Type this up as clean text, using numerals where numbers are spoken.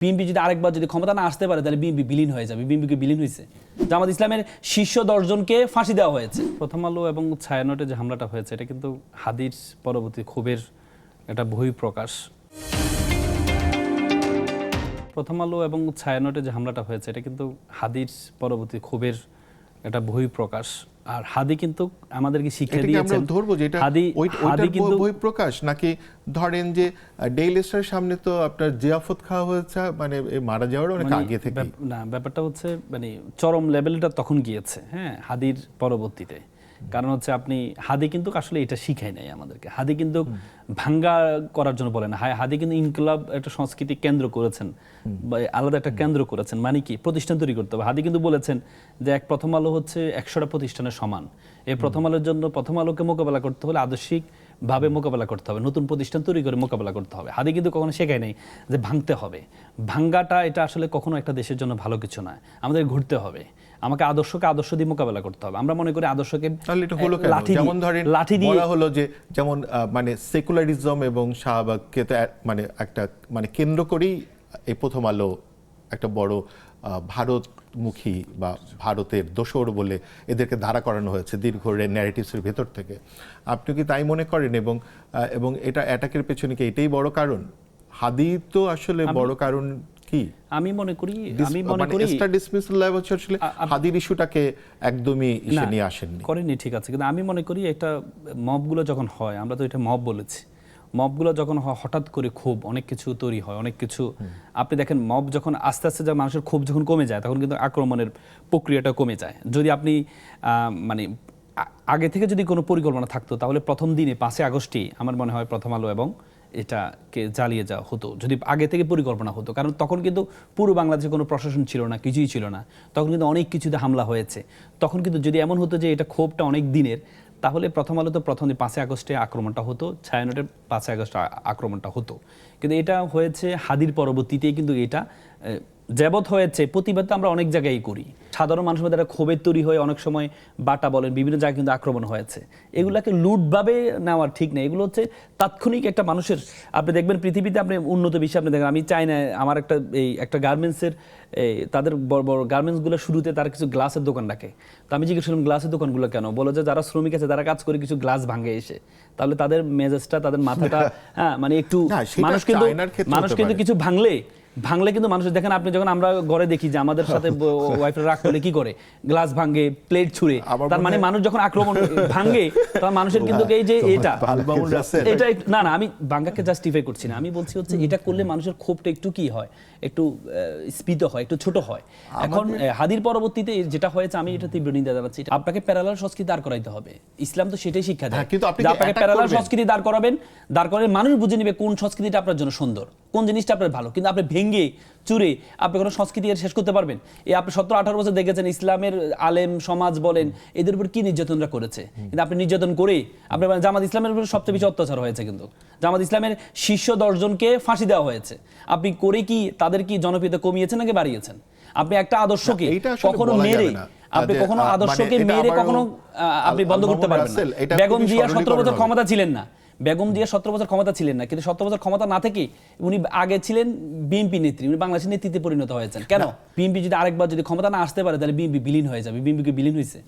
BNP যদি আরেকবার যদি ক্ষমতা না আসতে পারে তাহলে বিএনপি বিলীন হয়ে যাবে। বিএনপিকে বিলীন হয়েছে। জামাত ইসলামের শীর্ষ 10 জনকে ফাঁসি দেওয়া হয়েছে। প্রথম আলো এবং ছায়ানটে যে হামলাটা হয়েছে এটা কিন্তু হাদির পরবর্তী ক্ষোভের একটা বহিঃপ্রকাশ। প্রথম আলো এবং ছায়ানটে যে হামলাটা হয়েছে এটা কিন্তু হাদির পরবর্তী ক্ষোভের একটা বহিঃপ্রকাশ। আর হাদি কিন্তু আমাদেরকে শিক্ষা দিয়েছেন। আমরা ধরবো যে এটা হাদি কিন্তু বহিঃপ্রকাশ নাকি ধরেন যে ডেইলি স্টারের সামনে তো আপনার জিয়াফত খাওয়া হয়েছে, মানে মারা যাওয়ার অনেক আগে থেকে। না, ব্যাপারটা হচ্ছে মানে চরম লেভেলটা তখন গিয়েছে, হ্যাঁ, হাদির পরবর্তীতে। কারণ হচ্ছে আপনি হাদি কিন্তু আসলে এটা শিখায় নাই আমাদেরকে। হাদি কিন্তু ভাঙ্গা করার জন্য বলেন, হাদি কিন্তু ইনকলাব একটা সংস্কৃতি কেন্দ্র করেছেন, আলাদা একটা কেন্দ্র করেছেন। মানে কি প্রতিষ্ঠান তৈরি করতে হবে। হাদি কিন্তু বলেছেন যে এক প্রথম আলো হচ্ছে 100টা প্রতিষ্ঠানের সমান। এই প্রথম আলোর জন্য প্রথম আলোকে মোকাবেলা করতে হলে আদর্শিক ভাবে মোকাবেলা করতে হবে, নতুন প্রতিষ্ঠান তৈরি করে মোকাবেলা করতে হবে। হাদি কিন্তু কখনো শেখায় নাই যে ভাঙতে হবে। ভাঙ্গাটা এটা আসলে কখনো একটা দেশের জন্য ভালো কিছু নয়। আমাদের ঘুরতে হবে, আমাকে আদর্শকে আদর্শ দিয়ে মোকাবেলা করতে হবে। আমরা মনে করি আদর্শকে লাঠি দিয়ে বলা হলো যে যেমন মানে সেকুলারিজম এবং শাহবাগকে তো মানে একটা মানে কেন্দ্র করেই এই প্রথম আলো একটা বড় ভারতমুখী বা ভারতের দোসর বলে এদেরকে ধারা করানো হয়েছে দীর্ঘ ন্যারেটিভসের ভেতর থেকে। আপনি কি তাই মনে করেন? এবং এটা অ্যাটাকের পেছনে কি এটাই বড় কারণ? হাদি তো আসলে বড় কারণ কি আমি মনে করি আসলে হাদির ইস্যুটাকে একদমই নিয়ে আসেননি, করেনি, ঠিক আছে। কিন্তু আমি মনে করি একটা মবগুলো যখন হয়, আমরা তো এটা মব বলেছি, মবগুলো যখন হঠাৎ করে ক্ষোভ অনেক কিছু তৈরি হয়, অনেক কিছু আপনি দেখেন মব যখন আস্তে আস্তে মানুষের ক্ষোভ যখন কমে যায় তখন কিন্তু আক্রমণের প্রক্রিয়াটা কমে যায়। যদি আপনি মানে আগে থেকে যদি কোনো পরিকল্পনা থাকতো তাহলে প্রথম দিনে 5 আগস্টই আমার মনে হয় প্রথম আলো এবং এটাকে জ্বালিয়ে যাওয়া হতো, যদি আগে থেকে পরিকল্পনা হতো। কারণ তখন কিন্তু পুরো বাংলাদেশে কোনো প্রশাসন ছিল না, কিছুই ছিল না। তখন কিন্তু অনেক কিছুতে হামলা হয়েছে। তখন কিন্তু যদি এমন হতো যে এটা ক্ষোভটা অনেক দিনের, তাহলে প্রথম আলো তো প্রথম দিন 5 আগস্টে আক্রমণটা হতো, ছায়ানটের 5 আগস্টে আক্রমণটা হতো। কিন্তু এটা হয়েছে হাদির পরবর্তীতেই কিন্তু এটা যাবত হয়েছে। প্রতিবাদ তো আমরা অনেক জায়গায় করি, সাধারণ মানুষের মধ্যে একটা ক্ষোভের তৈরি হয়ে অনেক সময় বাটা বলেন বিভিন্ন জায়গায় কিন্তু আক্রমণ হয়েছে। এগুলাকে লুটভাবে নেওয়ার ঠিক নেই। এগুলো হচ্ছে তাৎক্ষণিক একটা মানুষের, আপনি দেখবেন পৃথিবীতে আপনি উন্নত বিশ্বে আপনি দেখেন, আমি চাই না আমার একটা গার্মেন্টসের তাদের বড় বড় গার্মেন্টসগুলো শুরুতে তারা কিছু গ্লাসের দোকান রাখে। তো আমি জিজ্ঞেস করলাম গ্লাসের দোকানগুলো কেন? বলো যে যারা শ্রমিক আছে তারা কাজ করে কিছু গ্লাস ভাঙে এসে, তাহলে তাদের মেজাজটা তাদের মাথাটা হ্যাঁ মানে একটু মানুষ কিন্তু কিছু ভাঙলে কিন্তু মানুষ দেখেন, আপনি যখন আমরা ঘরে দেখি যে আমাদের সাথে ওয়াইফরা রাগ করলে কি করে, গ্লাস ভাঙে, প্লেট ছুঁড়ে। তার মানে মানুষ যখন আক্রমণ ভাঙে তখন মানুষের কিন্তু এই যে এটা না আমি ভাঙ্গাকে জাস্টিফাই করছি না, আমি বলছি হচ্ছে এটা করলে মানুষের ক্ষোভটা একটু কি হয়, একটু স্ফীত হয়, একটু ছোট হয়। এখন হাদির পরবর্তীতে যেটা হয়েছে আমি এটা তীব্র নিন্দা জানাচ্ছি। আপনাকে প্যারালাল সংস্কৃতি দাঁড় করাইতে হবে। ইসলাম তো সেটাই শিক্ষা দেয়, আপনাকে প্যারালাল সংস্কৃতি দাঁড় করাবেন, দাঁড় করালে মানুষ বুঝে নেবে কোন সংস্কৃতিটা আপনার জন্য সুন্দর, কোন জিনিসটা আপনার ভালো। কিন্তু আপনি ভেঙে চুরে আপনি কোনো সংস্কৃতি শেষ করতে পারবেন? আপনি 17-18 বছর দেখেছেন ইসলামের আলেম সমাজ বলেন এদের উপর কি নির্যাতনরা করেছে। কিন্তু আপনি নির্যাতন করে আপনি জামাত ইসলামের উপর সবচেয়ে বেশি অত্যাচার হয়েছে। কিন্তু জামাত ইসলামের শীর্ষ 10 জনকে ফাঁসি দেওয়া হয়েছে। আপনি করে কি তাদের কি জনপ্রিয়তা কমিয়েছেন নাকি বাড়িয়েছেন? আপনি একটা আদর্শকে কখনো মেরে আপনি কখনো আদর্শকে মেরে কখনো আপনি বন্ধ করতে পারবেন না। বেগম জিয়া 17 বছর ক্ষমতা ছিলেন না, বেগম জিয়া 17 বছর ক্ষমতা ছিলেন না, কিন্তু 17 বছর ক্ষমতা না থেকে উনি আগে ছিলেন বিএনপি নেত্রী, উনি বাংলাদেশের নেতৃত্বে পরিণত হয়েছেন। কেন? বিএনপি যদি আরেকবার যদি ক্ষমতা না আসতে পারে তাহলে বিএনপি বিলীন হয়ে যাবে। বিএনপিকে বিলীন হয়েছে।